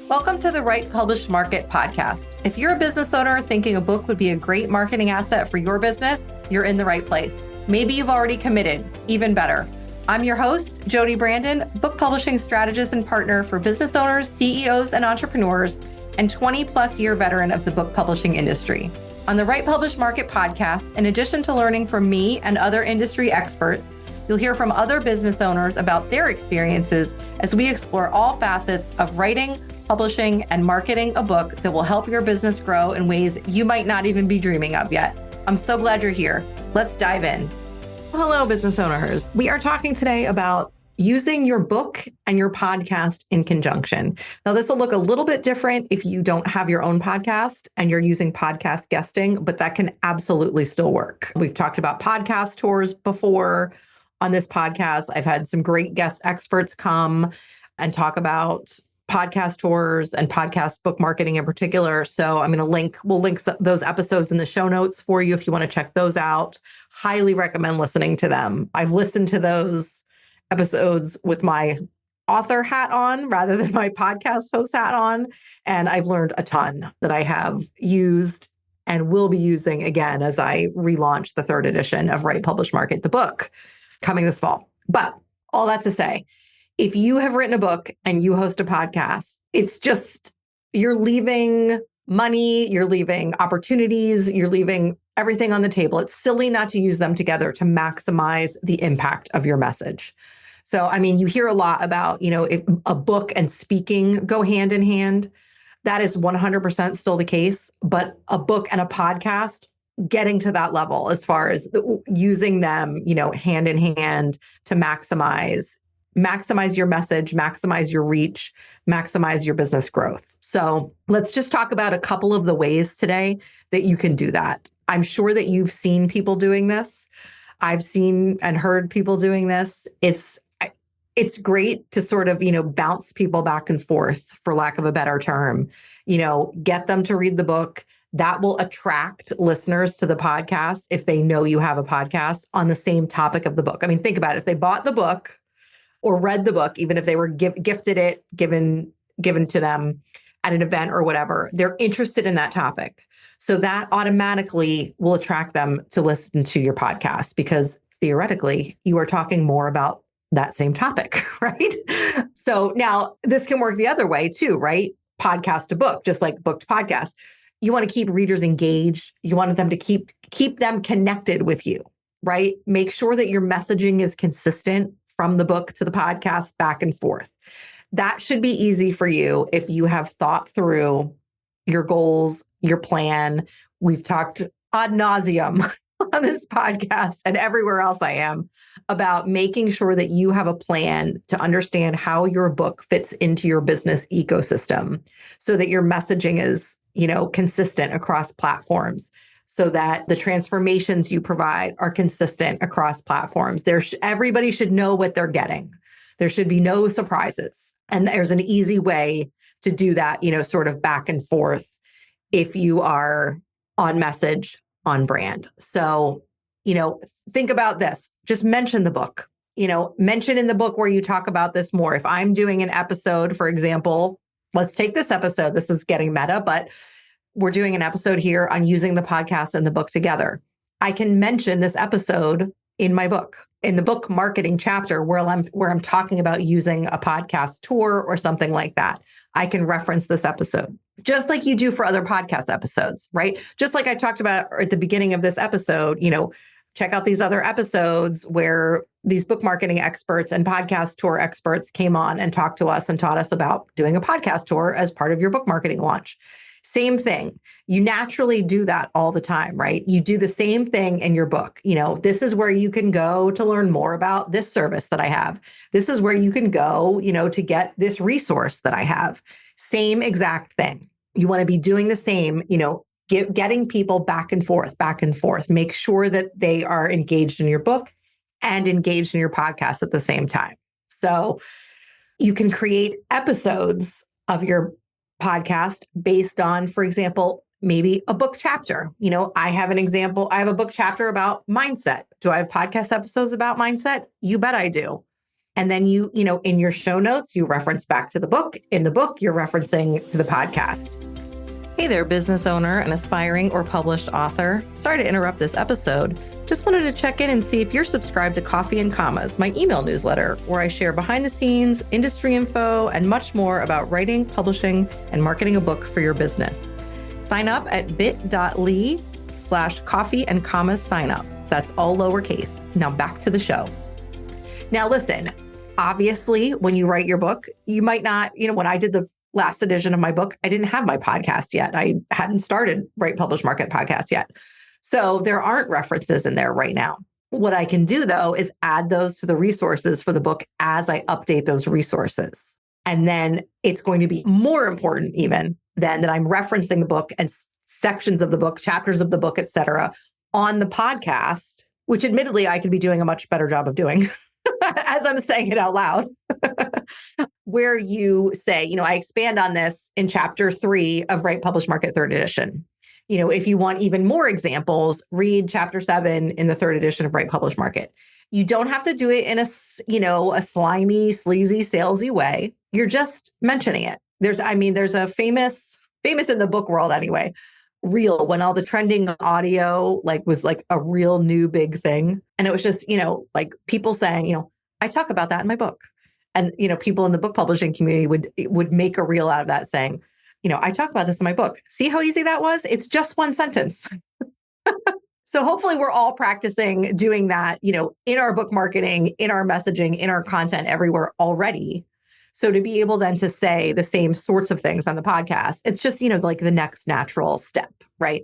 Welcome to the Write, Publish, Market podcast. If you're a business owner thinking a book would be a great marketing asset for your business, you're in the right place. Maybe you've already committed, even better. I'm your host, Jodi Brandon, book publishing strategist and partner for business owners, CEOs, and entrepreneurs, and 20 plus year veteran of the book publishing industry. On the Write, Publish, Market podcast, in addition to learning from me and other industry experts, you'll hear from other business owners about their experiences as we explore all facets of writing, publishing, and marketing a book that will help your business grow in ways you might not even be dreaming of yet. I'm so glad you're here. Let's dive in. Hello, business owners. We are talking today about using your book and your podcast in conjunction. Now, this will look a little bit different if you don't have your own podcast and you're using podcast guesting, but that can absolutely still work. We've talked about podcast tours before on this podcast. I've had some great guest experts come and talk about podcast tours and podcast book marketing in particular. So we'll link those episodes in the show notes for you if you want to check those out. Highly recommend listening to them. I've listened to those episodes with my author hat on rather than my podcast host hat on. And I've learned a ton that I have used and will be using again as I relaunch the third edition of Write, Publish, Market, the book coming this fall. But all that to say, if you have written a book and you host a podcast, it's just, you're leaving money, you're leaving opportunities, you're leaving everything on the table. It's silly not to use them together to maximize the impact of your message. So, you hear a lot about, if a book and speaking go hand in hand. That is 100% still the case, but a book and a podcast getting to that level as far as using them, hand in hand to maximize your message, maximize your reach, maximize your business growth. So let's just talk about a couple of the ways today that you can do that. I'm sure that you've seen people doing this. I've seen and heard people doing this. It's great to sort of, bounce people back and forth, for lack of a better term, get them to read the book. That will attract listeners to the podcast if they know you have a podcast on the same topic of the book. Think about it. If they bought the book or read the book, even if they were gifted it, given to them at an event or whatever, they're interested in that topic. So that automatically will attract them to listen to your podcast because theoretically you are talking more about that same topic, right? So now this can work the other way too, right? Podcast to book, just like book to podcast. You want to keep readers engaged. You want them to keep them connected with you, right? Make sure that your messaging is consistent from the book to the podcast, back and forth. That should be easy for you if you have thought through your goals, your plan. We've talked ad nauseum on this podcast and everywhere else I am about making sure that you have a plan to understand how your book fits into your business ecosystem so that your messaging is, consistent across platforms, so that the transformations you provide are consistent across platforms. Everybody should know what they're getting. There should be no surprises. And there's an easy way to do that, sort of back and forth if you are on message, on brand. So, think about this. Just mention the book, mention in the book where you talk about this more. If I'm doing an episode, for example, let's take this episode. This is getting meta, but we're doing an episode here on using the podcast and the book together. I can mention this episode in my book, in the book marketing chapter where I'm talking about using a podcast tour or something like that. I can reference this episode, just like you do for other podcast episodes, right? Just like I talked about at the beginning of this episode, check out these other episodes where these book marketing experts and podcast tour experts came on and talked to us and taught us about doing a podcast tour as part of your book marketing launch. Same thing. You naturally do that all the time, right? You do the same thing in your book. This is where you can go to learn more about this service that I have. This is where you can go, to get this resource that I have. Same exact thing. You want to be doing the same, getting people back and forth. Make sure that they are engaged in your book and engaged in your podcast at the same time. So you can create episodes of your podcast based on, for example, maybe a book chapter. I have an example. I have a book chapter about mindset. Do I have podcast episodes about mindset? You bet I do. And then in your show notes, you reference back to the book. In the book, you're referencing to the podcast. Hey there, business owner and aspiring or published author. Sorry to interrupt this episode. Just wanted to check in and see if you're subscribed to Coffee and Commas, my email newsletter, where I share behind the scenes, industry info, and much more about writing, publishing, and marketing a book for your business. Sign up at bit.ly/coffee and commas sign up. That's all lowercase. Now back to the show. Now listen, obviously, when you write your book, you might not, when I did the last edition of my book, I didn't have my podcast yet. I hadn't started Write, Publish, Market podcast yet. So there aren't references in there right now. What I can do though is add those to the resources for the book as I update those resources. And then it's going to be more important even than that I'm referencing the book and sections of the book, chapters of the book, et cetera, on the podcast, which admittedly I could be doing a much better job of doing as I'm saying it out loud, where you say, I expand on this in chapter 3 of Write, Publish, Market 3rd edition. If you want even more examples, read chapter 7 in the 3rd edition of Write, Publish, Market. You don't have to do it in a slimy, sleazy, salesy way. You're just mentioning it. There's a famous in the book world anyway, reel when all the trending audio was a real new big thing. And it was just, people saying, I talk about that in my book. And, people in the book publishing community would make a reel out of that saying, I talk about this in my book. See how easy that was? It's just one sentence. So hopefully we're all practicing doing that, in our book marketing, in our messaging, in our content everywhere already. So to be able then to say the same sorts of things on the podcast, it's just, the next natural step, right?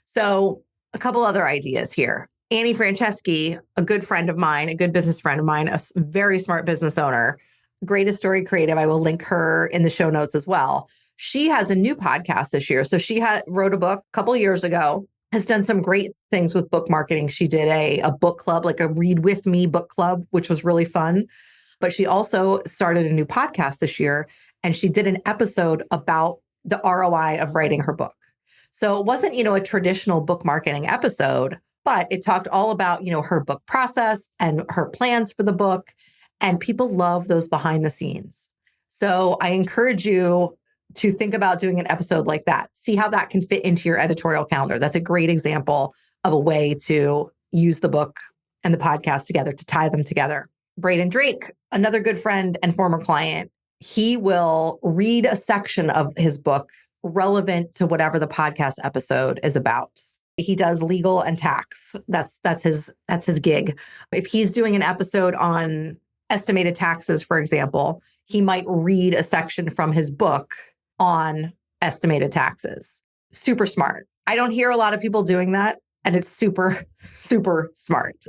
So a couple other ideas here. Annie Franceschi, a good friend of mine, a good business friend of mine, a very smart business owner, Greatest Story Creative. I will link her in the show notes as well. She has a new podcast this year. So she wrote a book a couple of years ago, has done some great things with book marketing. She did a book club, like a Read With Me book club, which was really fun. But she also started a new podcast this year, and she did an episode about the ROI of writing her book. So it wasn't, a traditional book marketing episode, but it talked all about, her book process and her plans for the book. And people love those behind the scenes. So I encourage you to think about doing an episode like that. See how that can fit into your editorial calendar. That's a great example of a way to use the book and the podcast together, to tie them together. Braden Drake, another good friend and former client, he will read a section of his book relevant to whatever the podcast episode is about. He does legal and tax. That's his gig. If he's doing an episode on estimated taxes, for example, he might read a section from his book on estimated taxes. Super smart. I don't hear a lot of people doing that, and it's super, super smart.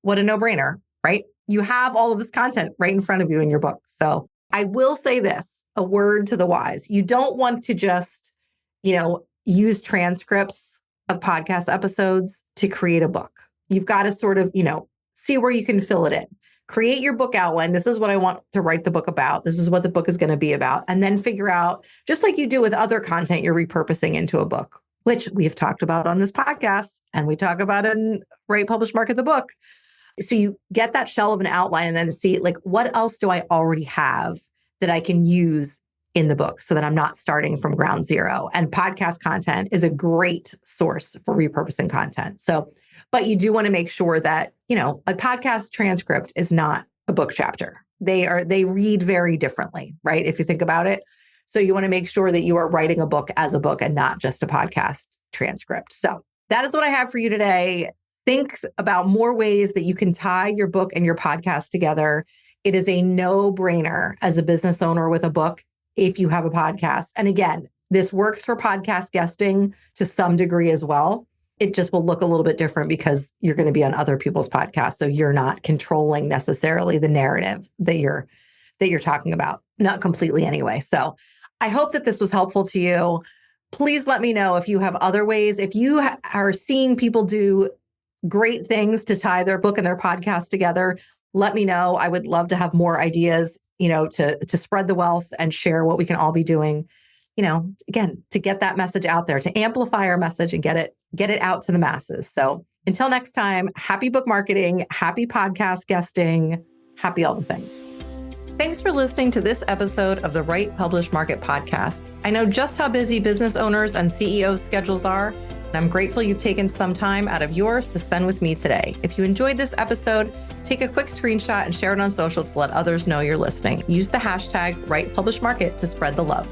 What a no-brainer, right? You have all of this content right in front of you in your book. So I will say this, a word to the wise. You don't want to just, use transcripts of podcast episodes to create a book. You've got to sort of, see where you can fill it in. Create your book outline. This is what I want to write the book about. This is what the book is going to be about. And then figure out, just like you do with other content you're repurposing into a book, which we've talked about on this podcast and we talk about in Write, Publish, Market the book. So you get that shell of an outline and then see what else do I already have that I can use in the book so that I'm not starting from ground zero. And podcast content is a great source for repurposing content. So, but you do want to make sure that, a podcast transcript is not a book chapter. They read very differently, right? If you think about it. So you want to make sure that you are writing a book as a book and not just a podcast transcript. So that is what I have for you today. Think about more ways that you can tie your book and your podcast together. It is a no-brainer as a business owner with a book if you have a podcast. And again, this works for podcast guesting to some degree as well. It just will look a little bit different because you're going to be on other people's podcasts. So you're not controlling necessarily the narrative that you're talking about, not completely anyway. So I hope that this was helpful to you. Please let me know if you have other ways. If you are seeing people do great things to tie their book and their podcast together, let me know. I would love to have more ideas, to spread the wealth and share what we can all be doing, again, to get that message out there, to amplify our message and get it out to the masses. So until next time, happy book marketing, happy podcast guesting. Happy all the things. Thanks for listening to this episode of the Write, Publish, Market podcast. I know just how busy business owners and CEOs' schedules are, and I'm grateful you've taken some time out of yours to spend with me today. If you enjoyed this episode, take a quick screenshot and share it on social to let others know you're listening. Use the hashtag Write, Publish, Market to spread the love.